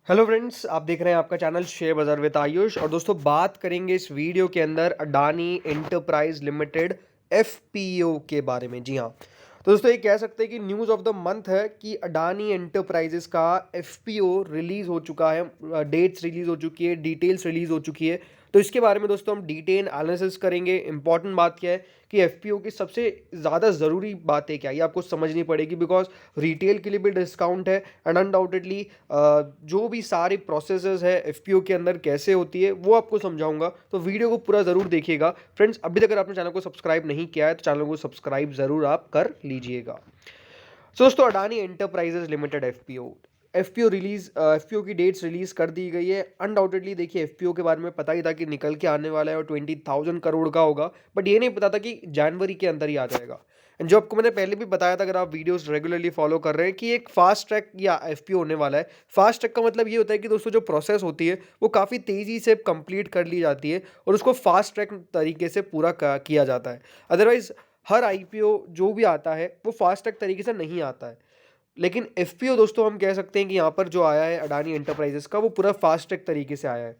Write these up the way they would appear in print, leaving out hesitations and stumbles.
Hello friends, आप देख रहे हैं आपका चैनल शेयर बाजार विद आयुष। और दोस्तों, बात करेंगे इस वीडियो के अंदर अडानी एंटरप्राइज लिमिटेड एफपीओ के बारे में। जी हाँ, तो दोस्तों ये कह सकते हैं कि न्यूज़ ऑफ द मंथ है कि अडानी एंटरप्राइजेस का एफपीओ रिलीज़ हो चुका है। डेट्स रिलीज़ हो चुकी है, डिटेल्स रिलीज़ हो चुकी है। तो इसके बारे में दोस्तों हम डिटेल एनालिसिस करेंगे। इंपॉर्टेंट बात क्या है कि एफपीओ की सबसे ज़्यादा ज़रूरी बातें क्या है, ये आपको समझनी पड़ेगी। बिकॉज रिटेल के लिए भी डिस्काउंट है एंड अनडाउटेडली जो भी सारी प्रोसेसेस है एफपीओ के अंदर कैसे होती है वो आपको समझाऊंगा। तो वीडियो को पूरा ज़रूर देखिएगा फ्रेंड्स। अभी तक अगर आपने चैनल को सब्सक्राइब नहीं किया है तो चैनल को सब्सक्राइब ज़रूर आप कर लीजिएगा। सो दोस्तों, अडानी एंटरप्राइजेज लिमिटेड एफपीओ की डेट्स रिलीज कर दी गई है। अनडाउटेडली देखिए, एफपीओ के बारे में पता ही था कि निकल के आने वाला है और 20,000 करोड़ का होगा, बट ये नहीं पता था कि जनवरी के अंदर ही आ जाएगा। एंड जो आपको मैंने पहले भी बताया था, अगर आप वीडियोस रेगुलरली फॉलो कर रहे हैं, कि एक फास्ट ट्रैक या एफपीओ होने वाला है। फास्ट ट्रैक का मतलब ये होता है कि दोस्तों जो प्रोसेस होती है वो काफ़ी तेज़ी से कंप्लीट कर ली जाती है और उसको फास्ट ट्रैक तरीके से पूरा किया जाता है। अदरवाइज हर आईपीओ जो भी आता है वो फास्ट ट्रैक तरीके से नहीं आता है। लेकिन एफपीओ दोस्तों हम कह सकते हैं कि यहाँ पर जो आया है अडानी एंटरप्राइजेस का, वो पूरा फास्ट ट्रैक तरीके से आया है।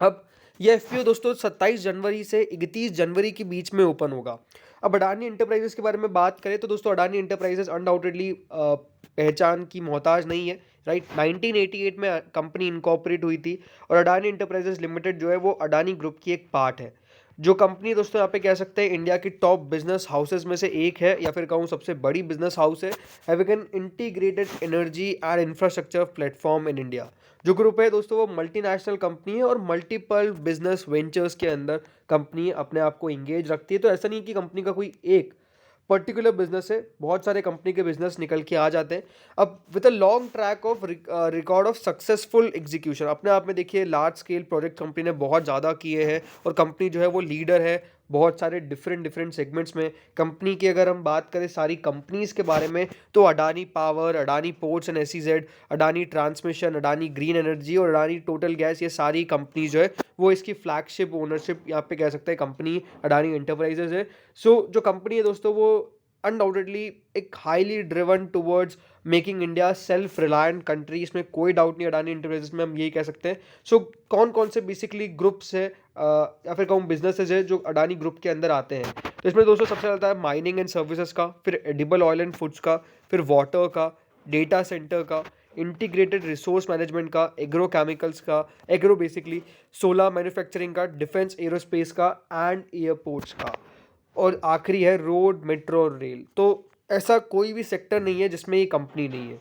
अब ये एफपीओ दोस्तों 27 जनवरी से 31 जनवरी के बीच में ओपन होगा। अब अडानी एंटरप्राइजेस के बारे में बात करें तो दोस्तों, अडानी एंटरप्राइजेस अनडाउटेडली पहचान की मोहताज नहीं है। राइट, 1988 में कंपनी इनकॉर्पोरेट हुई थी और अडानी एंटरप्राइजेस लिमिटेड जो है वो अडानी ग्रुप की एक पार्ट है। जो कंपनी दोस्तों यहाँ पे कह सकते हैं इंडिया की टॉप बिजनेस हाउसेज में से एक है, या फिर कहूँ सबसे बड़ी बिजनेस हाउस है। Having an integrated energy and infrastructure platform in India. जो ग्रुप है दोस्तों वो मल्टीनेशनल कंपनी है और मल्टीपल बिजनेस वेंचर्स के अंदर कंपनी अपने आप को इंगेज रखती है। तो ऐसा नहीं कि कंपनी का कोई एक पर्टिकुलर बिजनेस है, बहुत सारे कंपनी के बिजनेस निकल के आ जाते हैं। अब with a long track of record of successful execution, अपने आप में देखिए लार्ज स्केल प्रोजेक्ट कंपनी ने बहुत ज़्यादा किए हैं और कंपनी जो है वो लीडर है बहुत सारे डिफरेंट डिफरेंट सेगमेंट्स में। कंपनी की अगर हम बात करें सारी कंपनीज के बारे में, तो Adani power, Adani ports and SEZ, Adani transmission, Adani green energy और अडानी टोटल गैस, ये सारी कंपनी जो है वो इसकी फ्लैगशिप ओनरशिप यहाँ पे कह सकते हैं कंपनी अडानी एंटरप्राइजेज है। सो जो कंपनी है दोस्तों वो अनडाउटेडली एक highly driven towards making India self reliant country, इसमें कोई डाउट नहीं। अडानी इंटरप्राइजेस में हम यही कह सकते हैं। सो कौन कौन से बेसिकली ग्रुप्स है या फिर कहूँ बिजनेसेस है जो अडानी ग्रुप के अंदर आते हैं, तो इसमें दोस्तों सबसे ज़्यादा है माइनिंग एंड सर्विसेज का, फिर एडिबल ऑयल एंड फूड्स का, फिर वाटर का, डेटा सेंटर का, इंटीग्रेटेड रिसोर्स मैनेजमेंट का, एग्रो केमिकल्स का, एग्रो बेसिकली सोलर मैन्युफैक्चरिंग का, डिफेंस एरोस्पेस का एंड एयरपोर्ट्स का, और आखिरी है रोड, मेट्रो और रेल। तो ऐसा कोई भी सेक्टर नहीं है जिसमें ये कंपनी नहीं है।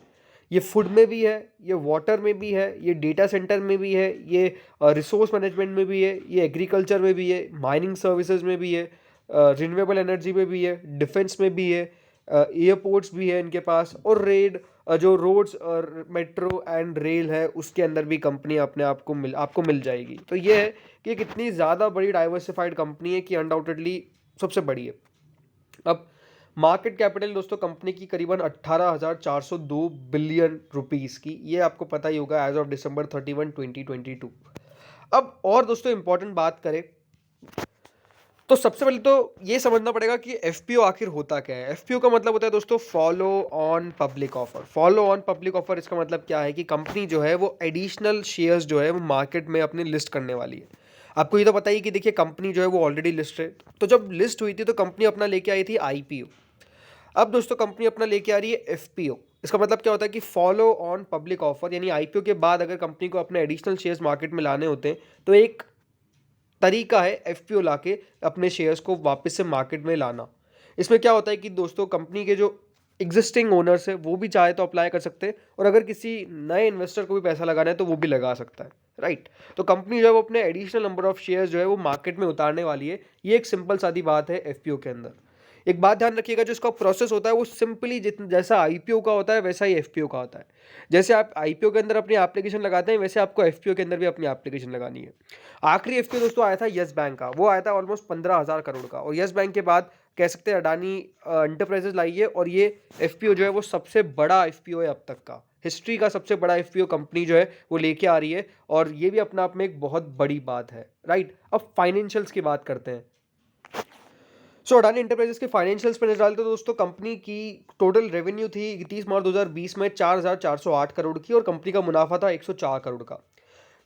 ये फूड में भी है, ये वाटर में भी है, ये डेटा सेंटर में भी है, ये रिसोर्स मैनेजमेंट में भी है, ये एग्रीकल्चर में भी है, माइनिंग सर्विसेज में भी है, रिन्यूएबल एनर्जी में भी है, डिफेंस में भी है, एयरपोर्ट्स भी है इनके पास, और जो रोड्स और मेट्रो एंड रेल है उसके अंदर भी कंपनी अपने आपको मिल जाएगी। तो ये है कि एक इतनी ज़्यादा बड़ी डाइवर्सिफाइड कंपनी है कि अनडाउटेडली सबसे बड़ी है। अब मार्केट कैपिटल दोस्तों कंपनी की करीबन 18,402 बिलियन रुपीस की, ये आपको पता ही होगा एज ऑफ दिसंबर 31, 2022। अब और दोस्तों इंपॉर्टेंट बात करें तो सबसे पहले तो ये समझना पड़ेगा कि एफपीओ आखिर होता क्या है। एफपीओ का मतलब होता है दोस्तों follow on public offer. Follow on public offer इसका मतलब क्या है कि कंपनी जो है वो एडिशनल शेयर्स जो है वो मार्केट में अपनी लिस्ट करने वाली है। आपको ये तो पता ही कि देखिए कंपनी जो है वो ऑलरेडी लिस्ट है। तो जब लिस्ट हुई थी तो कंपनी अपना लेके आई थी आईपीओ। अब दोस्तों कंपनी अपना लेके आ रही है एफपीओ। इसका मतलब क्या होता है कि फॉलो ऑन पब्लिक ऑफर, यानी आईपीओ के बाद अगर कंपनी को अपने एडिशनल शेयर्स मार्केट में लाने होते हैं तो एक तरीका है एफपीओ लाके अपने शेयर्स को वापस से मार्केट में लाना। इसमें क्या होता है कि दोस्तों कंपनी के जो एग्जिस्टिंग ओनर्स है वो भी चाहे तो अप्लाई कर सकते हैं, और अगर किसी नए इन्वेस्टर को भी पैसा लगाना है तो वो भी लगा सकता है। राइट, तो कंपनी जो है वो अपने एडिशनल नंबर ऑफ शेयर्स जो है वो मार्केट में उतारने वाली है। ये एक सिंपल सादी बात है एफपीओ के अंदर। एक बात ध्यान रखिएगा, जो इसका प्रोसेस होता है वो सिंपली जितना जैसा आईपीओ का होता है वैसा ही एफपीओ का होता है। जैसे आप आईपीओ के अंदर अपनी एप्लीकेशन लगाते हैं वैसे आपको एफपीओ के अंदर भी अपनी एप्लीकेशन लगानी है। आखिरी एफपीओ दोस्तों आया था यस बैंक का, वो आया था ऑलमोस्ट 15,000 करोड़ का, और यस बैंक के बाद कह सकते हैं अडानी एंटरप्राइजेज लाई है, और ये एफपीओ जो है वो सबसे बड़ा एफपीओ है अब तक का। हिस्ट्री का सबसे बड़ा एफपीओ कंपनी जो है वो लेके आ रही है, और ये भी अपने आप में एक बहुत बड़ी बात है। राइट, अब फाइनेंशियल्स की बात करते हैं। सो अडानी एंटरप्राइजेस के फाइनेंशियल्स पे नजर डालते तो दोस्तों कंपनी की टोटल रेवेन्यू थी 31 मार्च 2020 में 4,408 करोड़ की और कंपनी का मुनाफा था 104 करोड़ का।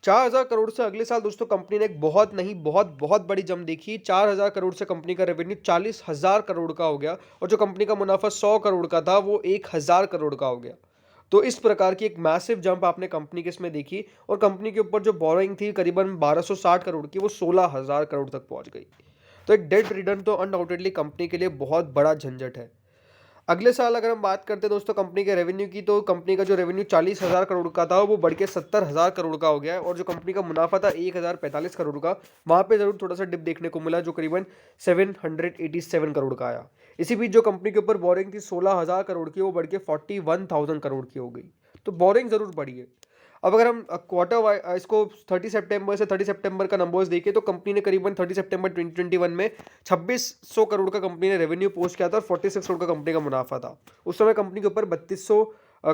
4,000 करोड़ से अगले साल दोस्तों कंपनी ने एक बहुत नहीं बहुत बहुत बड़ी जंप देखी। 4,000 करोड़ से कंपनी का रेवेन्यू 40,000 करोड़ का हो गया और जो कंपनी का मुनाफा 100 करोड़ का था वो 1,000 करोड़ का हो गया। तो इस प्रकार की एक मैसिव जंप आपने कंपनी के इसमें देखी और कंपनी के ऊपर जो बोरोइंग थी करीबन 1,260 करोड़ की वो 16,000 करोड़ तक पहुंच गई। तो एक डेट रिटर्न तो अनडाउटेडली कंपनी के लिए बहुत बड़ा झंझट है। अगले साल अगर हम बात करते हैं दोस्तों कंपनी के रेवेन्यू की, तो कंपनी का जो रेवेन्यू 40,000 करोड़ का था वो बढ़ के 70,000 करोड़ का हो गया है और जो कंपनी का मुनाफा था 1,045 करोड़ का, वहाँ पे जरूर थोड़ा सा डिप देखने को मिला जो करीबन 787 करोड़ का आया। इसी बीच जो कंपनी के ऊपर बोरिंग थी 16,000 करोड़ की वो बढ़ के 41,000 करोड़ की हो गई। तो बोरिंग जरूर बढ़ी है। अब अगर हम क्वार्टर इसको 30 सितंबर से 30 सितंबर का नंबर्स देखें तो कंपनी ने करीबन 30 सितंबर 2021 में 2600 करोड़ का कंपनी ने रेवेन्यू पोस्ट किया था और 46 करोड़ का कंपनी का मुनाफा था। उस समय कंपनी के ऊपर 3200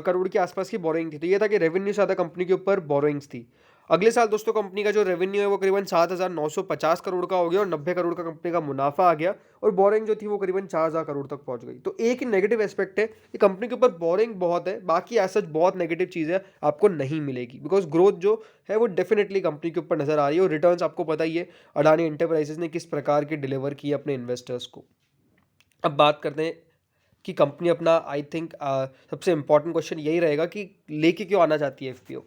करोड़ के आसपास की बोरोइंग थी। तो ये था कि रेवेन्यू ज़्यादा कंपनी के ऊपर बोरोइंग्स थी। अगले साल दोस्तों कंपनी का जो रेवेन्यू है वो करीबन 7,950 करोड़ का हो गया और 90 करोड़ का कंपनी का मुनाफा आ गया और बोरिंग जो थी वो करीबन 4,000 करोड़ तक पहुंच गई। तो एक ही नेगेटिव एस्पेक्ट है कि कंपनी के ऊपर बोरिंग बहुत है, बाकी ऐसा बहुत नेगेटिव चीज़ें आपको नहीं मिलेगी बिकॉज ग्रोथ जो है वो डेफिनेटली कंपनी के ऊपर नजर आ रही है और रिटर्न्स आपको पता ही है अडानी एंटरप्राइजेस ने किस प्रकार के डिलीवर किए अपने इन्वेस्टर्स को। अब बात करते हैं कि कंपनी अपना आई थिंक सबसे इंपॉर्टेंट क्वेश्चन यही रहेगा कि लेके क्यों आना चाहती है एफपीओ।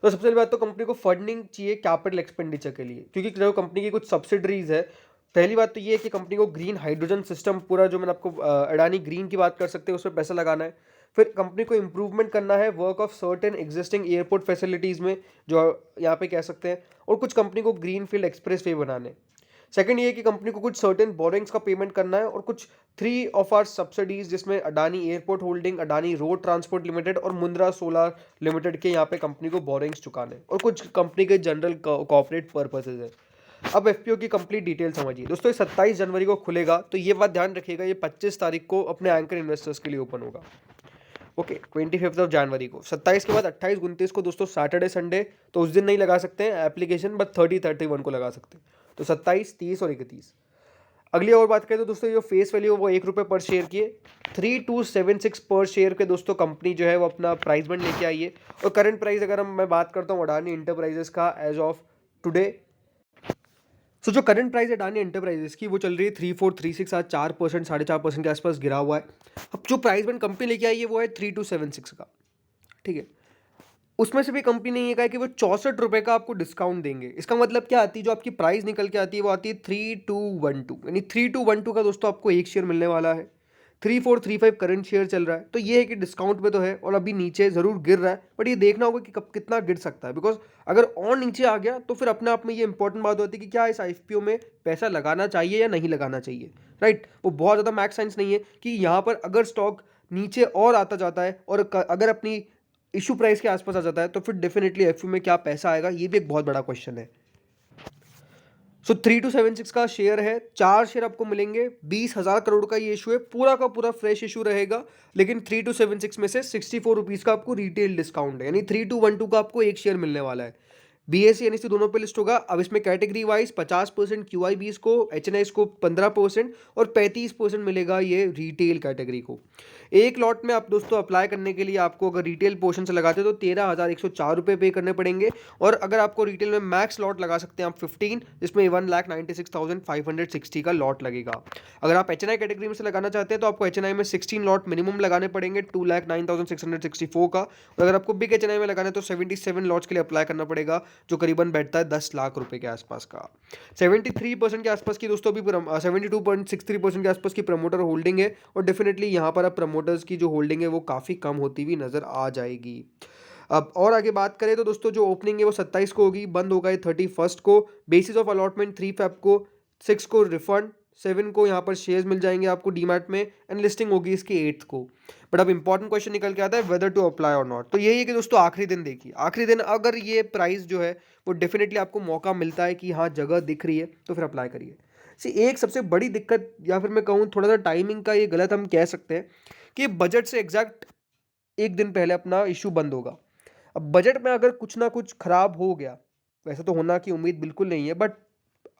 तो सबसे पहली बात तो कंपनी को फंडिंग चाहिए कैपिटल एक्सपेंडिचर के लिए, क्योंकि जो कंपनी की कुछ सब्सिडरीज है। पहली बात तो ये है कि कंपनी को ग्रीन हाइड्रोजन सिस्टम पूरा जो मैंने आपको अडानी ग्रीन की बात कर सकते हैं उसमें पैसा लगाना है। फिर कंपनी को इंप्रूवमेंट करना है work of certain existing airport facilities में जो यहाँ पे कह सकते हैं, और कुछ कंपनी को ग्रीन फील्ड एक्सप्रेस वे बनाने। सेकंड ये है कि कंपनी को कुछ सर्टेन बोरिंग्स का पेमेंट करना है और कुछ 3 ऑफ आर सब्सिडीज जिसमें Adani airport holding, Adani road transport limited और मुंद्रा सोलर लिमिटेड के यहाँ पे कंपनी को बोरिंग्स चुकाने हैं और कुछ कंपनी के जनरल कॉर्पोरेट पर्पसेज है। अब एफपीओ की कंप्लीट डिटेल समझिए दोस्तों। ये 27 जनवरी को खुलेगा, तो ये बात ध्यान रखिएगा ये 25 तारीख को अपने एंकर इन्वेस्टर्स के लिए ओपन होगा। ओके 25 जनवरी को। 27 के बाद 28 29 को दोस्तों सैटरडे संडे, तो उस दिन नहीं लगा सकते हैं एप्लीकेशन, बट 30 31 को लगा सकते हैं। तो 27 30 और 31। अगली और बात करें तो दोस्तों जो फेस वैल्यू वो ₹1 पर शेयर की है। 3276 पर शेयर के दोस्तों कंपनी जो है वो अपना प्राइस बैंड लेके आई है। और करंट प्राइस अगर मैं बात करता हूँ अडानी इंटरप्राइजेस का एज ऑफ टुडे, सो जो करंट प्राइस है अडानी एंटरप्राइजेस की वो चल रही है 3436, आज 4% 4.5% के आसपास गिरा हुआ है। अब जो प्राइस बैंड कंपनी लेके आई है वो है 3276 का, ठीक है। उसमें से भी कंपनी ने ये कहा है कि वो ₹64 का आपको डिस्काउंट देंगे। इसका मतलब क्या आती है, जो आपकी प्राइस निकल के आती है वो आती है 3212, यानी 3212 का दोस्तों आपको एक शेयर मिलने वाला है। 3435 करंट शेयर चल रहा है, तो ये है कि डिस्काउंट पे तो है और अभी नीचे ज़रूर गिर रहा है, बट ये देखना होगा कि कब कितना गिर सकता है। बिकॉज अगर और नीचे आ गया तो फिर अपने आप में ये इंपॉर्टेंट बात होती है कि क्या इस आईपीओ में पैसा लगाना चाहिए या नहीं लगाना चाहिए, राइट। वो बहुत ज़्यादा मैक्स साइंस नहीं है कि यहाँ पर अगर स्टॉक नीचे और आता जाता है और अगर अपनी इशू प्राइस के आसपास आ जाता है तो फिर डेफिनेटली एफयू में क्या पैसा आएगा, ये भी एक बहुत बड़ा क्वेश्चन है। सो 3276 का शेयर है, 4 शेयर आपको मिलेंगे। 20,000 करोड़ का ये इशू है, पूरा का पूरा फ्रेश इशू रहेगा। लेकिन 3276 में से 64 रुपीज़ का आपको रिटेल डिस्काउंट है, यानी 3212 का आपको एक शेयर मिलने वाला है। बीएससी एनएससी दोनों पे लिस्ट होगा। अब इसमें कैटेगरी वाइज 50% क्यूआईबीज को, एचएनआईज को 15% और 35% मिलेगा ये रिटेल कैटेगरी को। एक लॉट में आप दोस्तों अप्लाई करने के लिए आपको अगर रिटेल पोर्शन से लगाते हो तो 13,104 रुपये पे करने पड़ेंगे। और अगर आपको रिटेल में मैक्स लॉट लगा सकते हैं आप 15, जिसमें 1,96,560 का लॉट लगेगा। अगर आप एचएनआई कैटेगरी में से लगाना चाहते हैं तो आपको एचएनआई में 16 लॉट मिनिमम लगाने पड़ेंगे 2,09,664 का। और अगर आपको बिग एचएनआई में लगाना है तो 77 लॉट्स के लिए अप्लाई करना पड़ेगा, जो करीबन बैठता है 10 लाख रुपए के आसपास का। 73% के आसपास की दोस्तों अभी 72.63% के आसपास की प्रमोटर होल्डिंग है और डेफिनेटली यहाँ पर अब प्रमोटर्स की जो होल्डिंग है वो काफ़ी कम होती हुई नज़र आ जाएगी। अब और आगे बात करें तो दोस्तों जो ओपनिंग है वो 27 को होगी, बंद होगा 31 को। बेसिस ऑफ अलॉटमेंट 3 फेब को, 6 को रिफंड, 7 को यहाँ पर शेयर्स मिल जाएंगे आपको डीमैट में, एंड लिस्टिंग होगी इसकी 8 को। बट अब इंपॉर्टेंट क्वेश्चन निकल के आता है वेदर टू अप्लाई और नॉट। तो यही है कि दोस्तों आखिरी दिन देखिए, आखिरी दिन अगर ये प्राइस जो है वो डेफिनेटली आपको मौका मिलता है कि हाँ जगह दिख रही है तो फिर अप्लाई करिए। एक सबसे बड़ी दिक्कत या फिर मैं कहूँ थोड़ा सा टाइमिंग का ये गलत हम कह सकते हैं कि बजट से एग्जैक्ट एक दिन पहले अपना इशू बंद होगा। अब बजट में अगर कुछ ना कुछ खराब हो गया, वैसे तो होना की उम्मीद बिल्कुल नहीं है, बट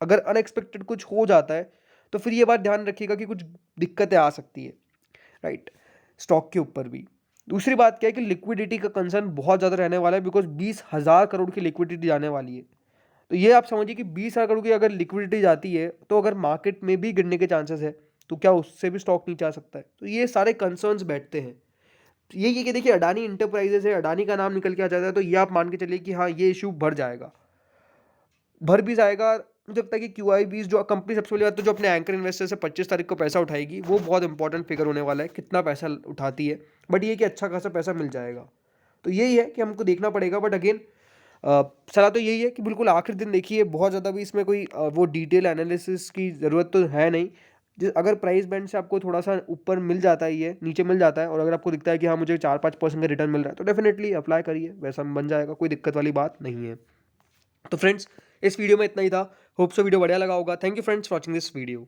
अगर अनएक्सपेक्टेड कुछ हो जाता है तो फिर ये बात ध्यान रखिएगा कि कुछ दिक्कतें आ सकती है, राइट, स्टॉक के ऊपर भी। दूसरी बात क्या है कि लिक्विडिटी का कंसर्न बहुत ज़्यादा रहने वाला है, बिकॉज 20,000 करोड़ की लिक्विडिटी जाने वाली है। तो ये आप समझिए कि 20,000 करोड़ की अगर लिक्विडिटी जाती है तो अगर मार्केट में भी गिरने के चांसेस है तो क्या उससे भी स्टॉक नीचे आ सकता है। तो ये सारे कंसर्न्स बैठते हैं। तो ये कि देखिए अडानी इंटरप्राइजेस है, अडानी का नाम निकल के आ जाता है तो ये आप मान के चलिए कि हाँ ये इशू भर जाएगा, भर भी जाएगा। मुझे लगता है कि QIBs जो कंपनी, सबसे पहली बात तो जो अपने एंकर इन्वेस्टर से 25 तारीख को पैसा उठाएगी, वो बहुत इंपॉर्टेंट फिगर होने वाला है, कितना पैसा उठाती है। बट ये कि अच्छा खासा पैसा मिल जाएगा। तो यही है कि हमको देखना पड़ेगा। बट अगेन सलाह तो यही है कि बिल्कुल आखिर दिन देखिए, बहुत ज़्यादा भी इसमें कोई वो डिटेल एनालिसिस की ज़रूरत तो है नहीं। अगर प्राइस बैंड से आपको थोड़ा सा ऊपर मिल जाता है, ये नीचे मिल जाता है, और अगर आपको दिखता है कि हाँ मुझे 4-5% का रिटर्न मिल रहा है, तो डेफिनेटली अप्लाई करिए, वैसा बन जाएगा, कोई दिक्कत वाली बात नहीं है। तो फ्रेंड्स, इस वीडियो में इतना ही था। होप सो वीडियो बढ़िया लगा होगा। Thank you friends for watching this video.